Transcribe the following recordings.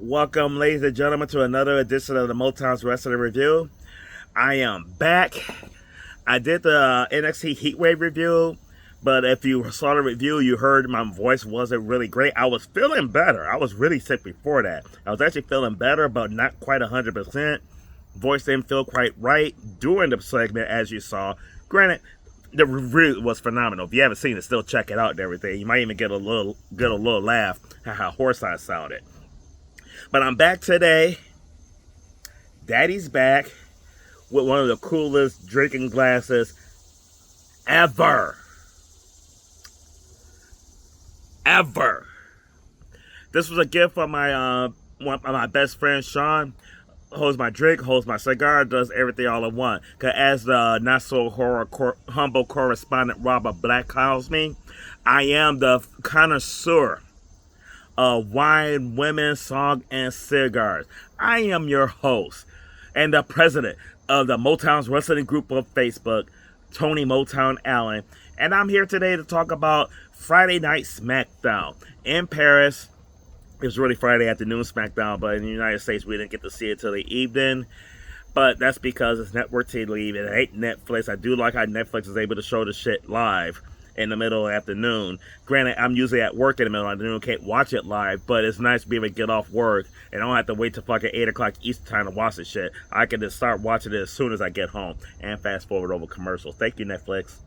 Welcome, ladies and gentlemen, to another edition of the Motown's Wrestling Review. I am back. I did the NXT Heatwave review, but if you saw the review, you heard my voice wasn't really great. I was feeling better. I was really sick before that. I was actually feeling better, but not quite 100%. Voice didn't feel quite right during the segment, as you saw. Granted, the review was phenomenal. If you haven't seen it, still check it out and everything. You might even get a little laugh at how hoarse I sounded. But I'm back today. Daddy's back with one of the coolest drinking glasses ever. Ever. This was a gift from my best friend Sean. Holds my drink, holds my cigar, does everything all in one. Cause as the not so humble correspondent Robert Black calls me, I am the connoisseur of wine, women, song, and cigars. I am your host and the president of the Motown's Wrestling Group of Facebook, Tony Motown Allen, and I'm here today to talk about Friday Night SmackDown in Paris. It was really Friday afternoon SmackDown, but in the United States we didn't get to see it till the evening. But that's because it's network TV. It ain't Netflix. I do like how Netflix is able to show the shit live in the middle of the afternoon. Granted, I'm usually at work in the middle of the afternoon, can't watch it live, but it's nice to be able to get off work and I don't have to wait till fucking 8 o'clock Eastern time to watch this shit. I can just start watching it as soon as I get home and fast forward over commercials. Thank you, Netflix.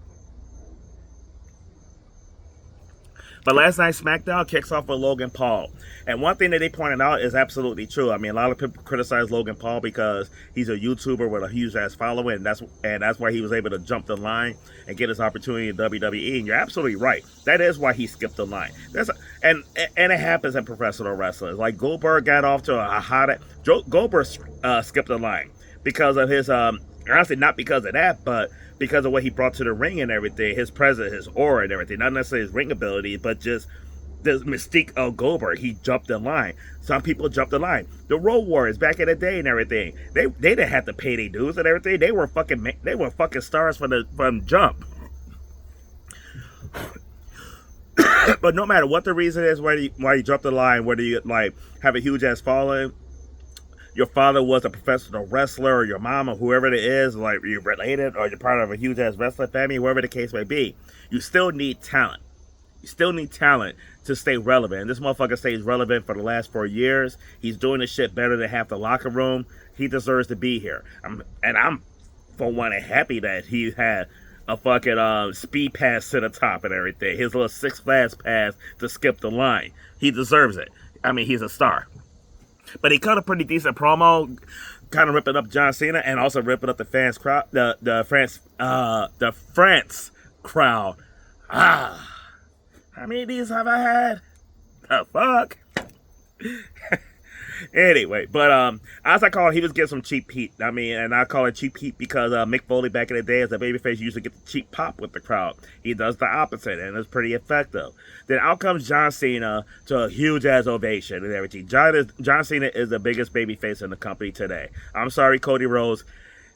But last night, SmackDown kicks off with Logan Paul. And one thing that they pointed out is absolutely true. I mean, a lot of people criticize Logan Paul because he's a YouTuber with a huge-ass following, and that's why he was able to jump the line and get his opportunity in WWE. And you're absolutely right. That is why he skipped the line. And it happens in professional wrestling. Like Goldberg got off to a hot... Goldberg skipped the line because of his... honestly, not because of that, but because of what he brought to the ring and everything, his presence, his aura and everything, not necessarily his ring ability, but just the mystique of Goldberg. He jumped the line. Some people jumped the line. The Road Warriors back in the day and everything, they didn't have to pay their dues and everything. They were fucking stars from jump. But no matter what the reason is why you jump the line, whether you like have a huge ass following, your father was a professional wrestler, or your mom, or whoever it is, like you're related, or you're part of a huge-ass wrestling family, whoever the case may be, you still need talent. You still need talent to stay relevant. And this motherfucker stays relevant for the last 4 years. He's doing this shit better than half the locker room. He deserves to be here. I'm for one, happy that he had a fucking speed pass to the top and everything. His little Six Flags pass to skip the line. He deserves it. I mean, he's a star. But he cut a pretty decent promo, kind of ripping up John Cena and also ripping up the fans crowd, the France crowd. How many of these have I had? The fuck. Anyway, but as I call it, he was getting some cheap heat. I mean, and I call it cheap heat because Mick Foley back in the day as a babyface used to get the cheap pop with the crowd. He does the opposite, and it's pretty effective. Then out comes John Cena to a huge ass ovation and everything. John Cena is the biggest babyface in the company today. I'm sorry, Cody Rhodes,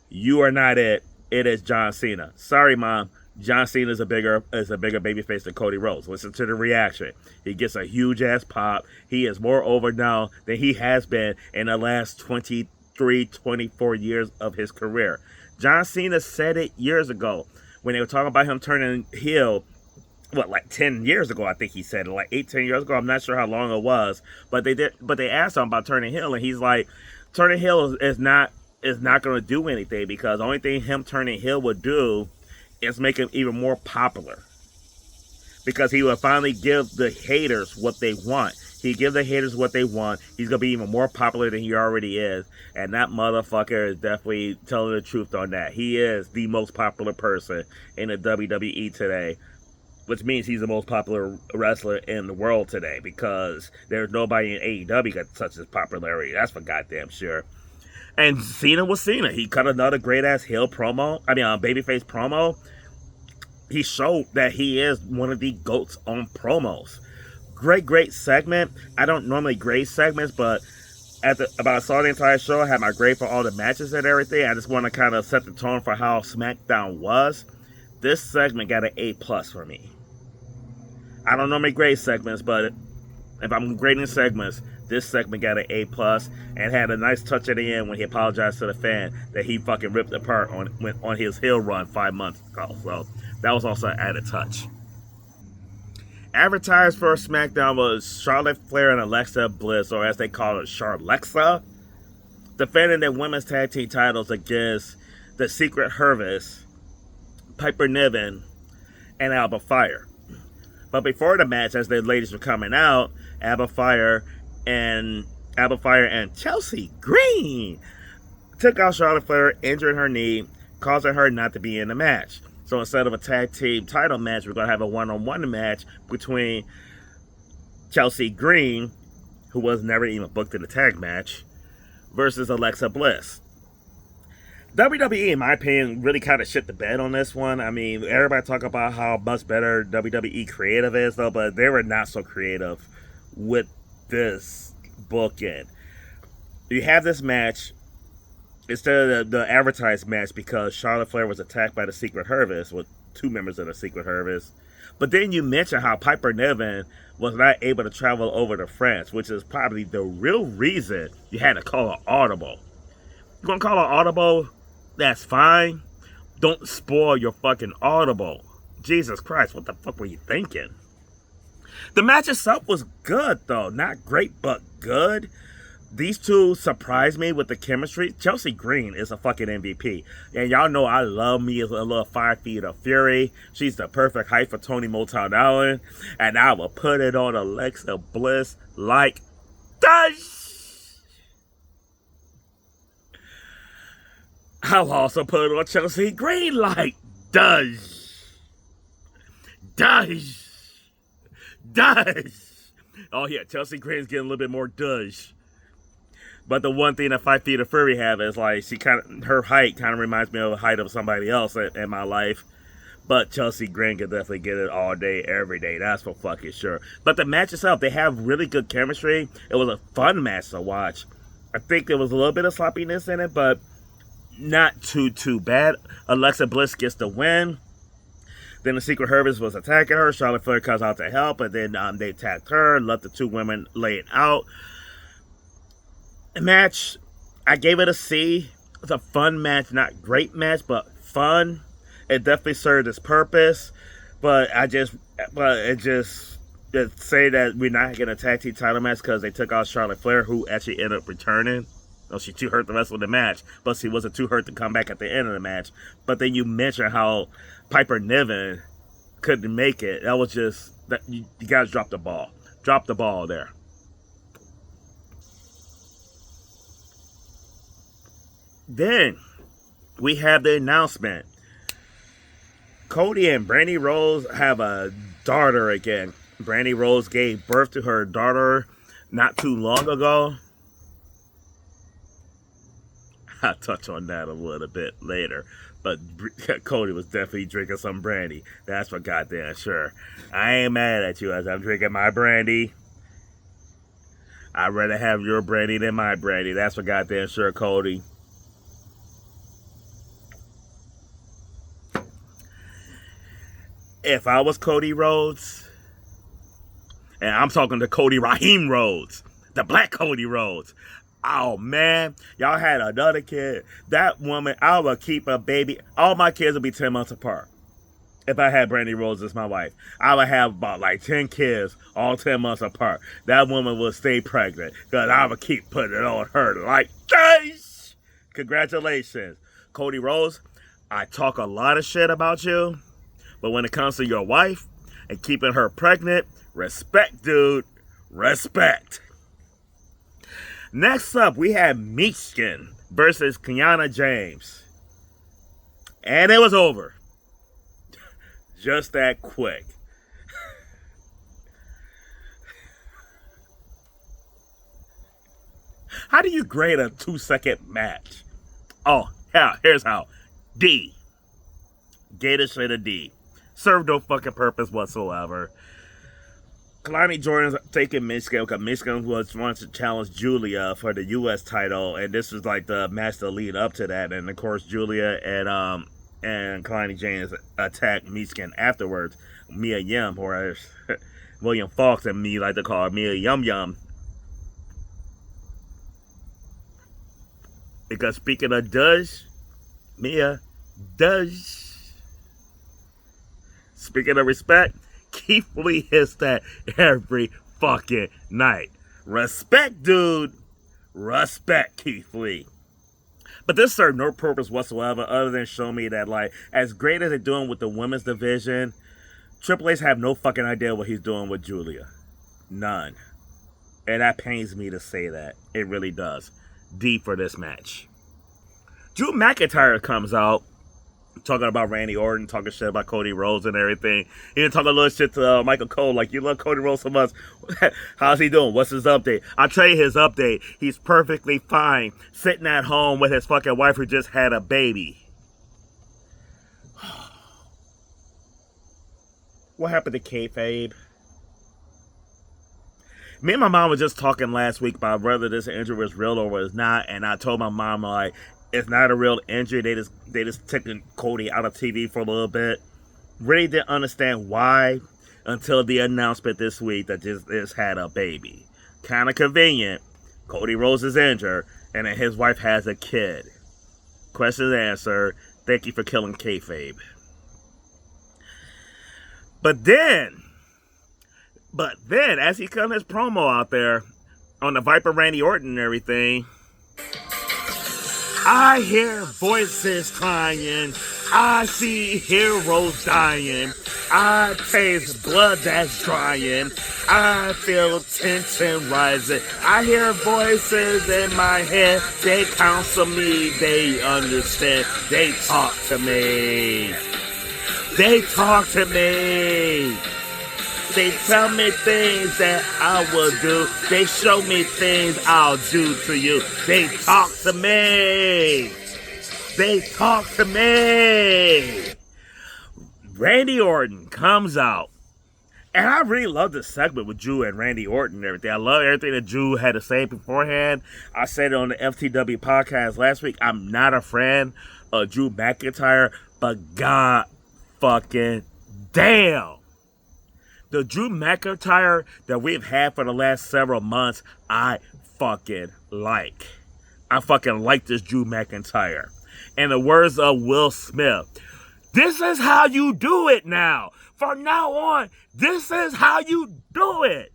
you are not it. It is John Cena. Sorry, Mom. John Cena is a bigger babyface than Cody Rhodes. Listen to the reaction. He gets a huge ass pop. He is more over now than he has been in the last 23, 24 years of his career. John Cena said it years ago when they were talking about him turning heel. What, like 10 years ago, I think he said it, like 8-10 years ago. I'm not sure how long it was, but they asked him about turning heel, and he's like, turning heel is not going to do anything because the only thing him turning heel would do is make him even more popular. Because he will finally give the haters what they want. He gives the haters what they want. He's going to be even more popular than he already is. And that motherfucker is definitely telling the truth on that. He is the most popular person in the WWE today. Which means he's the most popular wrestler in the world today. Because there's nobody in AEW got such as popularity. That's for goddamn sure. And Cena was Cena. He cut another great-ass heel promo. Babyface promo. He showed that he is one of the GOATs on promos. Great segment. I don't normally grade segments, but I saw the entire show. I had my grade for all the matches and everything. I just want to kind of set the tone for how SmackDown was. This segment got an A+ for me. I don't normally grade segments, but If I'm grading segments, this segment got an A plus and had a nice touch at the end when he apologized to the fan that he fucking ripped apart on his heel run 5 months ago. So that was also an added touch. Advertised for SmackDown was Charlotte Flair and Alexa Bliss, or as they call it, Charlexa, defending their women's tag team titles against the Secret Harvest, Piper Niven, and Alba Fire. But before the match, as the ladies were coming out, Alba Fire and Chelsea Green took out Charlotte Flair, injuring her knee, causing her not to be in the match. So instead of a tag team title match, we're going to have a one-on-one match between Chelsea Green, who was never even booked in a tag match, versus Alexa Bliss. WWE, in my opinion, really kind of shit the bed on this one. I mean, everybody talk about how much better WWE creative is, though, but they were not so creative with this booking. You have this match instead of the advertised match because Charlotte Flair was attacked by the Secret Harvest with two members of the Secret Harvest. But then you mention how Piper Niven was not able to travel over to France, which is probably the real reason you had to call an audible. You're going to call an audible? That's fine. Don't spoil your fucking audible. Jesus Christ, what the fuck were you thinking? The match itself was good, though. Not great, but good. These two surprised me with the chemistry. Chelsea Green is a fucking MVP. And y'all know I love me a little 5 feet of fury. She's the perfect height for Tony Motown Allen. And I will put it on Alexa Bliss like this. I'll also put it on Chelsea Green like does. Oh yeah, Chelsea Green's getting a little bit more does. But the one thing that 5 feet of fury have is like her height kind of reminds me of the height of somebody else in my life. But Chelsea Green can definitely get it all day, every day. That's for fucking sure. But the match itself, they have really good chemistry. It was a fun match to watch. I think there was a little bit of sloppiness in it, but not too bad. Alexa Bliss gets the win. Then the Secret Harvest was attacking her. Charlotte Flair comes out to help, and then they attacked her, let the two women lay it out. The match, I gave it a C. It's a fun match, not great match, but fun. It definitely served its purpose, but it just to say that we're not getting a tag team title match because they took out Charlotte Flair, who actually ended up returning. No, she's too hurt the rest of the match, but she wasn't too hurt to come back at the end of the match. But then you mentioned how Piper Niven couldn't make it. That was just that you guys dropped the ball. Dropped the ball there. Then we have the announcement. Cody and Brandy Rose have a daughter again. Brandy Rose gave birth to her daughter not too long ago. I'll touch on that a little bit later. But Cody was definitely drinking some brandy. That's for goddamn sure. I ain't mad at you as I'm drinking my brandy. I'd rather have your brandy than my brandy. That's for goddamn sure, Cody. If I was Cody Rhodes, and I'm talking to Cody Raheem Rhodes, the black Cody Rhodes. Oh man, y'all had another kid. That woman, I would keep a baby. All my kids would be 10 months apart. If I had Brandy Rhodes as my wife, I would have about like 10 kids, all 10 months apart. That woman would stay pregnant because I would keep putting it on her like this. Congratulations, Cody Rhodes. I talk a lot of shit about you. But when it comes to your wife and keeping her pregnant, respect, dude. Respect. Next up, we have Meatskin versus Kiana James. And it was over. Just that quick. How do you grade a 2-second match? Oh, yeah, here's how. D. Gave this shit a D. Served no fucking purpose whatsoever. Kalani Jordan's taking Michigan because Michigan wants to challenge Julia for the U.S. title, and this was like the match to lead up to that. And of course, Julia and Kalani James attacked Michigan afterwards. Mia Yim, or William Fox and me like to call Mia Yum Yum. Because speaking of does, Mia does. Speaking of respect, Keith Lee hits that every fucking night. Respect, dude. Respect, Keith Lee. But this served no purpose whatsoever other than show me that, like, as great as they're doing with the women's division, Triple H have no fucking idea what he's doing with Julia. None. And that pains me to say that. It really does. D for this match. Drew McIntyre comes out talking about Randy Orton, talking shit about Cody Rhodes and everything. He even talking a little shit to Michael Cole, like, you love Cody Rhodes so much. How's he doing? What's his update? I'll tell you his update. He's perfectly fine, sitting at home with his fucking wife who just had a baby. What happened to kayfabe? Me and my mom were just talking last week about whether this injury was real or was not, and I told my mom, like, it's not a real injury. They just taking Cody out of TV for a little bit. Really didn't understand why until the announcement this week that just had a baby. Kind of convenient. Cody Rhodes is injured, and then his wife has a kid. Question answered. Thank you for killing kayfabe. But then, as he cut his promo out there on the Viper Randy Orton and everything, I hear voices crying. I see heroes dying. I taste blood that's drying. I feel tension rising. I hear voices in my head. They counsel me. They understand. They talk to me. They talk to me. They tell me things that I will do. They show me things I'll do to you. They talk to me. They talk to me. Randy Orton comes out. And I really love this segment with Drew and Randy Orton and everything. I love everything that Drew had to say beforehand. I said it on the FTW podcast last week. I'm not a fan of Drew McIntyre, but God fucking damn. The Drew McIntyre that we've had for the last several months, I fucking like. I fucking like this Drew McIntyre. In the words of Will Smith, this is how you do it now. From now on, this is how you do it.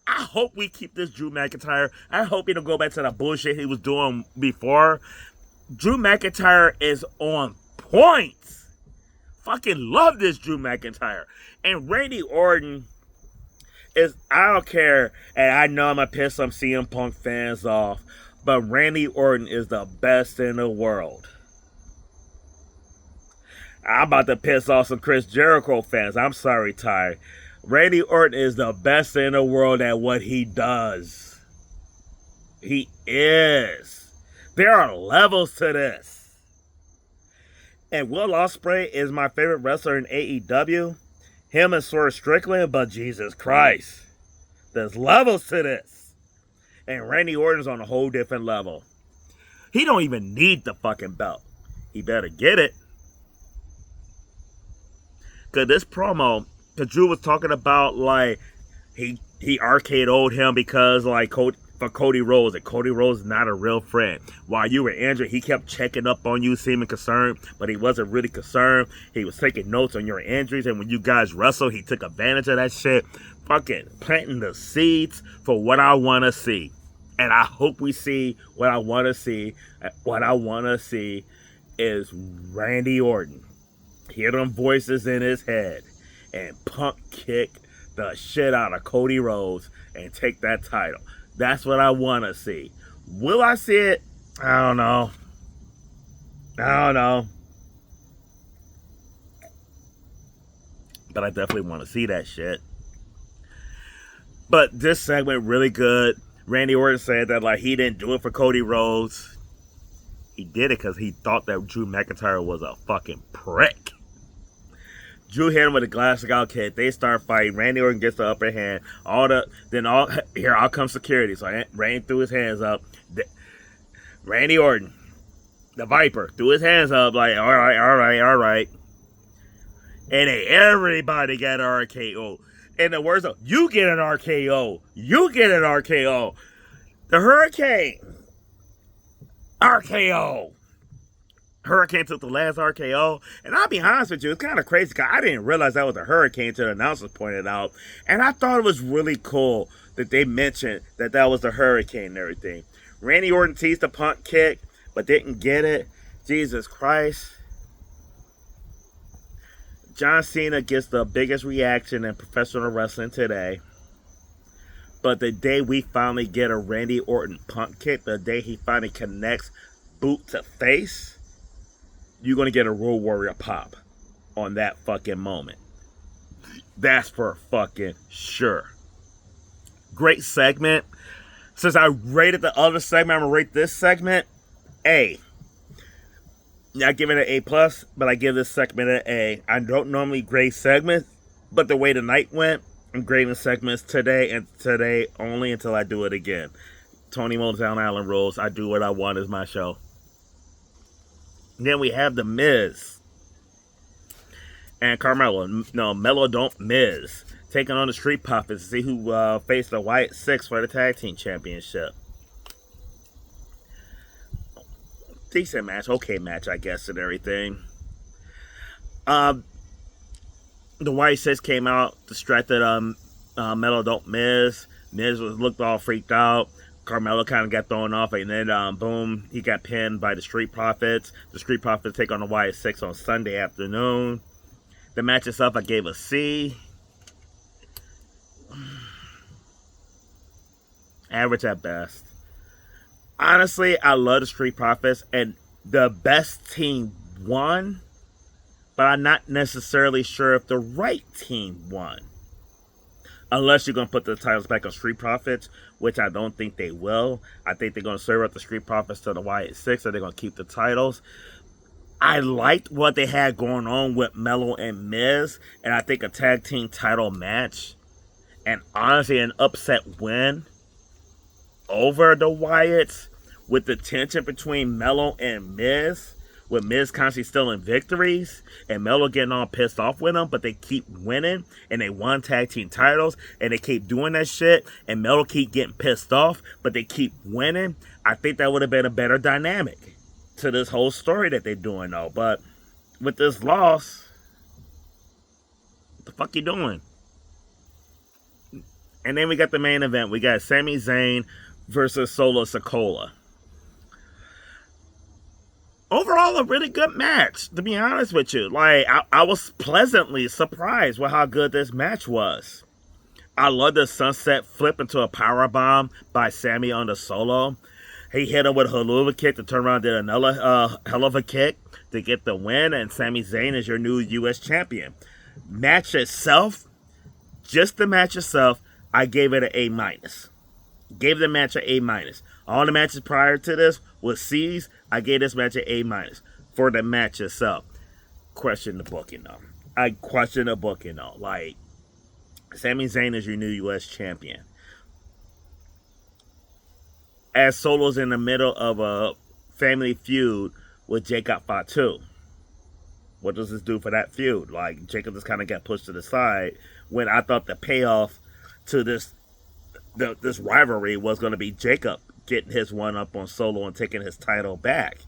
I hope we keep this Drew McIntyre. I hope he don't go back to the bullshit he was doing before. Drew McIntyre is on point. Fucking love this Drew McIntyre. And Randy Orton is, I don't care, and I know I'm going to piss some CM Punk fans off, but Randy Orton is the best in the world. I'm about to piss off some Chris Jericho fans. I'm sorry, Ty. Randy Orton is the best in the world at what he does. He is. There are levels to this. And Will Ospreay is my favorite wrestler in AEW. Him and Swerve Strickland, but Jesus Christ. There's levels to this. And Randy Orton's on a whole different level. He don't even need the fucking belt. He better get it. Because this promo, because Drew was talking about, like, he RKO'd him because, like, for Cody Rhodes, and Cody Rhodes is not a real friend. While you were injured, he kept checking up on you, seeming concerned, but he wasn't really concerned. He was taking notes on your injuries, and when you guys wrestled, he took advantage of that shit. Fucking planting the seeds for what I want to see. And I hope we see what I want to see. What I want to see is Randy Orton hear them voices in his head and Punk kick the shit out of Cody Rhodes and take that title. That's what I want to see. Will I see it? I don't know. But I definitely want to see that shit. But this segment really good. Randy Orton said that, like, he didn't do it for Cody Rhodes. He did it because he thought that Drew McIntyre was a fucking prick. Drew hit him with a classic out kick. They start fighting. Randy Orton gets the upper hand. Here out comes security. So Randy threw his hands up. Randy Orton, the Viper, threw his hands up like, all right. And then everybody got RKO. In the words of, you get an RKO. You get an RKO. The Hurricane. RKO. Hurricane took the last RKO. And I'll be honest with you, it's kind of crazy because I didn't realize that was a Hurricane until the announcers pointed out. And I thought it was really cool that they mentioned that that was the Hurricane and everything. Randy Orton teased the punt kick, but didn't get it. Jesus Christ. John Cena gets the biggest reaction in professional wrestling today. But the day we finally get a Randy Orton punt kick, the day he finally connects boot to face, you're going to get a Road Warrior pop on that fucking moment. That's for fucking sure. Great segment. Since I rated the other segment, I'm going to rate this segment A. Not giving it an A+, but I give this segment an A. I don't normally grade segments, but the way the night went, I'm grading segments today and today only until I do it again. Tony Motown Island rules. I do what I want is my show. Then we have The Miz and Carmelo. No, Melo don't Miz. Taking on the Street Profits to see who faced the Wyatt Six for the Tag Team Championship. Decent match. Okay match, I guess, and everything. The Wyatt Six came out, distracted Melo don't Miz. Miz looked all freaked out. Carmelo kind of got thrown off, and then, boom, he got pinned by the Street Profits. The Street Profits take on the Wyatt Six on Sunday afternoon. The match itself, I gave a C. Average at best. Honestly, I love the Street Profits, and the best team won, but I'm not necessarily sure if the right team won. Unless you're going to put the titles back on Street Profits, which I don't think they will. I think they're going to serve up the Street Profits to the Wyatt Six, so they're going to keep the titles. I liked what they had going on with Melo and Miz, and I think a tag team title match, and honestly an upset win over the Wyatts, with the tension between Melo and Miz, with Miz constantly stealing victories, and Melo getting all pissed off with them, but they keep winning, and they won tag team titles, and they keep doing that shit, and Melo keep getting pissed off, but they keep winning. I think that would have been a better dynamic to this whole story that they're doing, though. But with this loss, what the fuck you doing? And then we got the main event. We got Sami Zayn versus Solo Sikoa. Overall, a really good match, to be honest with you. Like, I was pleasantly surprised with how good this match was. I love the sunset flip into a powerbomb by Sami on the Solo. He hit him with a haluva kick to turn around and did another hell of a kick to get the win, and Sami Zayn is your new U.S. champion. Match itself, just the match itself, I gave it an A-. Gave the match an A-. All the matches prior to this was C's. I gave this match an A- for the match itself. Question the booking, though. I question the booking, though. Like, Sami Zayn is your new U.S. champion. As Solo's in the middle of a family feud with Jacob Fatu. What does this do for that feud? Like, Jacob just kind of got pushed to the side when I thought the payoff to this rivalry was going to be Jacob getting his one up on Solo and taking his title back.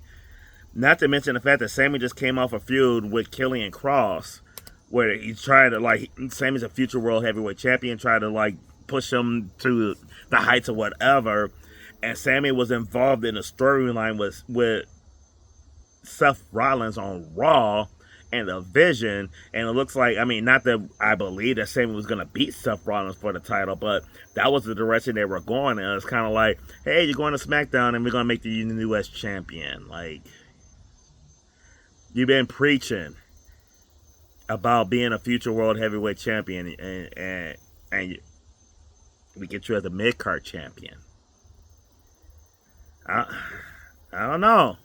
Not to mention the fact that Sami just came off a feud with Killian Cross, where he's trying to, like, Sami's a future world heavyweight champion, trying to, like, push him to the heights of whatever. And Sami was involved in a storyline with Seth Rollins on Raw and a Vision, and it looks like, I mean, not that I believe that Sami was going to beat Seth Rollins for the title, but that was the direction they were going, and it's kind of like, hey, you're going to SmackDown, and we're going to make you the U.S. champion. Like, you've been preaching about being a future world heavyweight champion, and we get you as a mid-card champion. I don't know.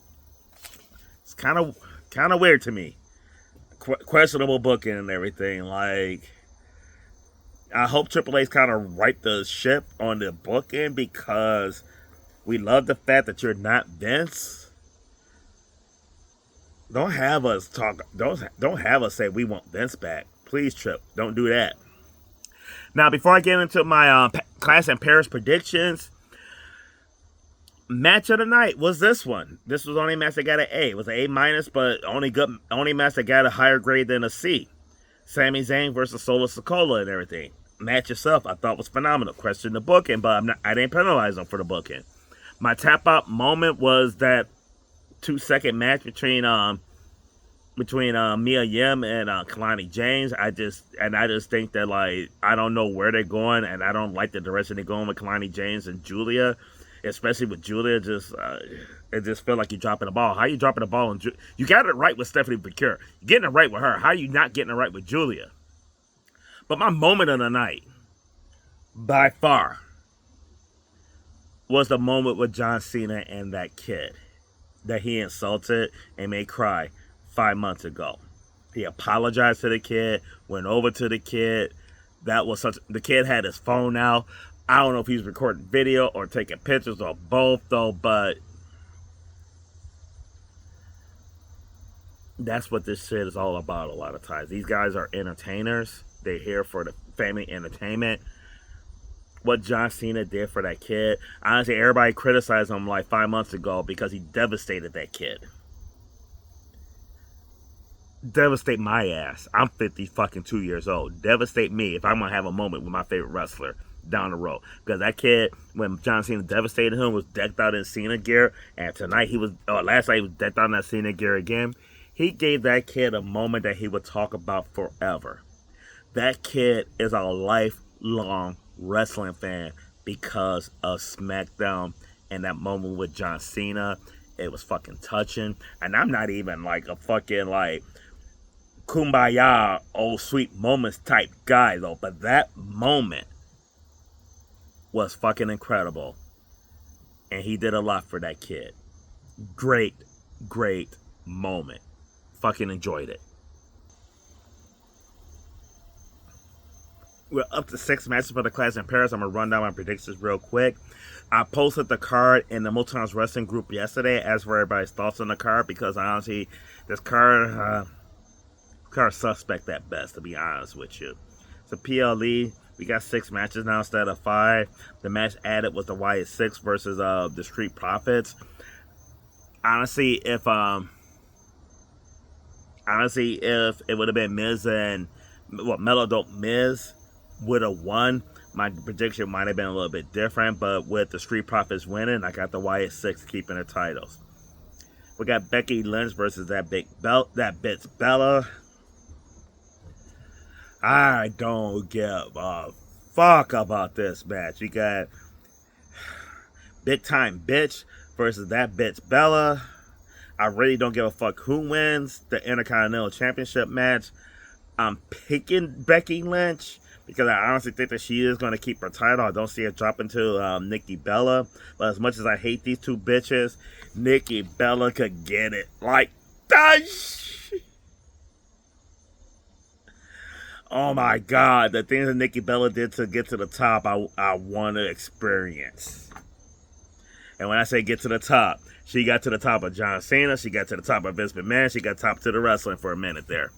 It's kind of weird to me. Questionable booking and everything. Like, I hope Triple H's kind of right the ship on the booking, because we love the fact that you're not Vince. Don't have us talk. Don't have us say we want Vince back. Please, Trip. Don't do that. Now, before I get into my Clash in Paris predictions, match of the night was this one. This was the only match that got an A. It was an A minus, but only match that got a higher grade than a C. Sami Zayn versus Solo Sikoa and everything. Match itself, I thought was phenomenal. Question the booking, but I didn't penalize them for the booking. My tap out moment was that 2-second match between Mia Yim and Kalani James. I just think that, like, I don't know where they're going, and I don't like the direction they're going with Kalani James and Julia, especially with Julia. It just felt like you're dropping the ball. How you dropping the ball? And you got it right with Stephanie McCure. You're getting it right with her. How are you not getting it right with Julia? But my moment of the night, by far, was the moment with John Cena and that kid that he insulted and made cry 5 months ago. He apologized to the kid, went over to the kid. The kid had his phone out. I don't know if he's recording video or taking pictures or both, though, but that's what this shit is all about a lot of times. These guys are entertainers. They're here for the family entertainment. What John Cena did for that kid, honestly, everybody criticized him like 5 months ago because he devastated that kid. Devastate my ass. I'm 52 years old. Devastate me if I'm going to have a moment with my favorite wrestler down the road. Because that kid, when John Cena devastated him, was decked out in Cena gear. And last night he was decked out in that Cena gear again. He gave that kid a moment that he would talk about forever. That kid is a lifelong wrestling fan because of SmackDown and that moment with John Cena. It was fucking touching. And I'm not even like a fucking like kumbaya, old sweet moments type guy though. But that moment was fucking incredible. And he did a lot for that kid. Great moment. Fucking enjoyed it. We're up to 6 matches for the Clash in Paris. I'm going to run down my predictions real quick. I posted the card in the Motown's wrestling group yesterday. Asked for everybody's thoughts on the card because honestly, this card suspect at best, to be honest with you. So PLE, we got 6 matches now instead of 5. The match added was the Wyatt 6 versus the Street Profits. Honestly, if it would have been Miz and Mellow Dope Miz would have won, my prediction might have been a little bit different. But with the Street Profits winning, I got the Wyatt 6 keeping their titles. We got Becky Lynch versus that bitch Bella. I don't give a fuck about this match. We got Big Time Bitch versus that bitch Bella. I really don't give a fuck who wins the Intercontinental Championship match. I'm picking Becky Lynch because I honestly think that she is going to keep her title. I don't see her dropping to Nikki Bella. But as much as I hate these two bitches, Nikki Bella could get it. Like, oh my God. The things that Nikki Bella did to get to the top, I want to experience. And when I say get to the top, she got to the top of John Cena. She got to the top of Vince McMahon. She got top to the wrestling for a minute there.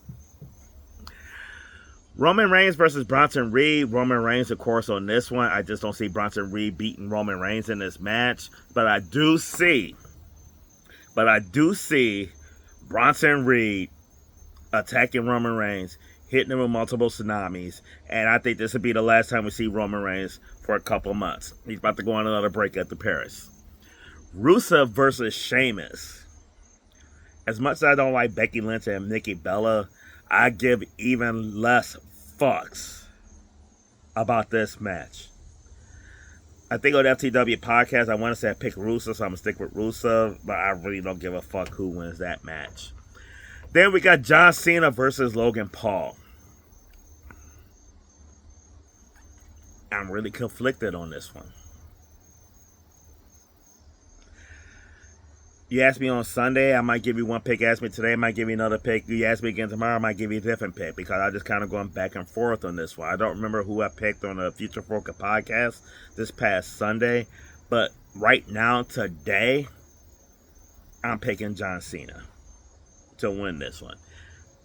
Roman Reigns versus Bronson Reed. Roman Reigns, of course, on this one. I just don't see Bronson Reed beating Roman Reigns in this match. But I do see Bronson Reed attacking Roman Reigns, hitting him with multiple tsunamis. And I think this will be the last time we see Roman Reigns for a couple months. He's about to go on another break at the Paris. Rusev versus Sheamus. As much as I don't like Becky Lynch and Nikki Bella, I give even less fucks about this match. I think on the FTW podcast, I want to say I picked Rusev, so I'm going to stick with Rusev, but I really don't give a fuck who wins that match. Then we got John Cena versus Logan Paul. I'm really conflicted on this one. You ask me on Sunday, I might give you one pick. Ask me today, I might give you another pick. You ask me again tomorrow, I might give you a different pick because I just kind of going back and forth on this one. I don't remember who I picked on the Future Focus podcast this past Sunday, but right now, today, I'm picking John Cena to win this one.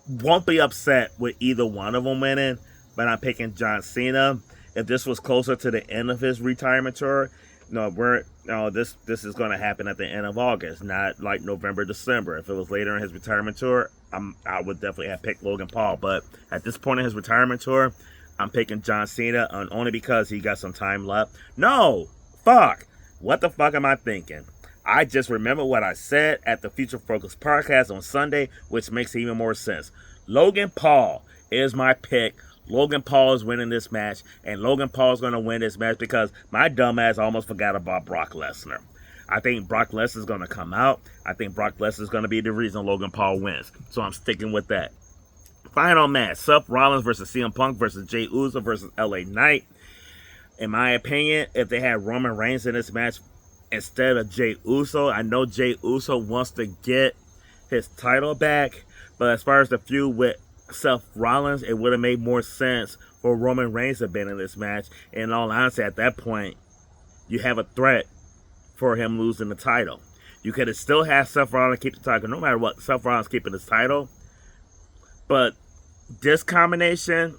Won't be upset with either one of them winning, but I'm picking John Cena. If this was closer to the end of his retirement tour, this is going to happen at the end of August, not like November, December. If it was later in his retirement tour, I would definitely have picked Logan Paul. But at this point in his retirement tour, I'm picking John Cena, only because he got some time left. No, fuck. What the fuck am I thinking? I just remember what I said at the Future Focus podcast on Sunday, which makes even more sense. Logan Paul is my pick. Logan Paul is winning this match, and Logan Paul is going to win this match because my dumbass almost forgot about Brock Lesnar. I think Brock Lesnar is going to come out. I think Brock Lesnar is going to be the reason Logan Paul wins. So I'm sticking with that. Final match, Seth Rollins versus CM Punk versus Jey Uso versus LA Knight. In my opinion, if they had Roman Reigns in this match instead of Jey Uso, I know Jey Uso wants to get his title back, but as far as the feud with Seth Rollins, it would have made more sense for Roman Reigns to have been in this match. And in all honesty, at that point, you have a threat for him losing the title. You could have still had Seth Rollins keep the title, no matter what. Seth Rollins keeping his title. But this combination,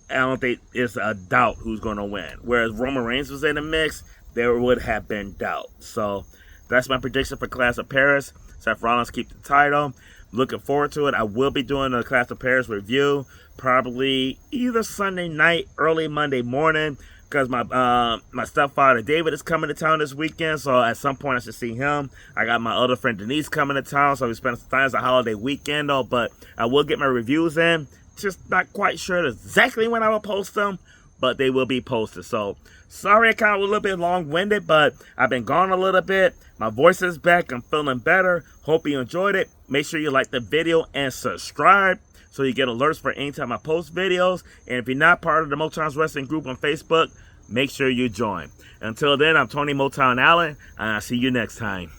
I don't think it's a doubt who's going to win. Whereas Roman Reigns was in the mix, there would have been doubt. So that's my prediction for Clash of Paris. Seth Rollins keep the title. Looking forward to it. I will be doing a Clash of Paris review probably either Sunday night, early Monday morning, because my stepfather David is coming to town this weekend, so at some point I should see him. I got my other friend Denise coming to town, so we spend some time. It's a holiday weekend though, but I will get my reviews in. Just not quite sure exactly when I will post them, but they will be posted. So sorry I kind of a little bit long-winded, but I've been gone a little bit. My voice is back. I'm feeling better. Hope you enjoyed it. Make sure you like the video and subscribe so you get alerts for anytime I post videos. And if you're not part of the Motown's Wrestling group on Facebook, make sure you join. Until then, I'm Tony Motown Allen, and I'll see you next time.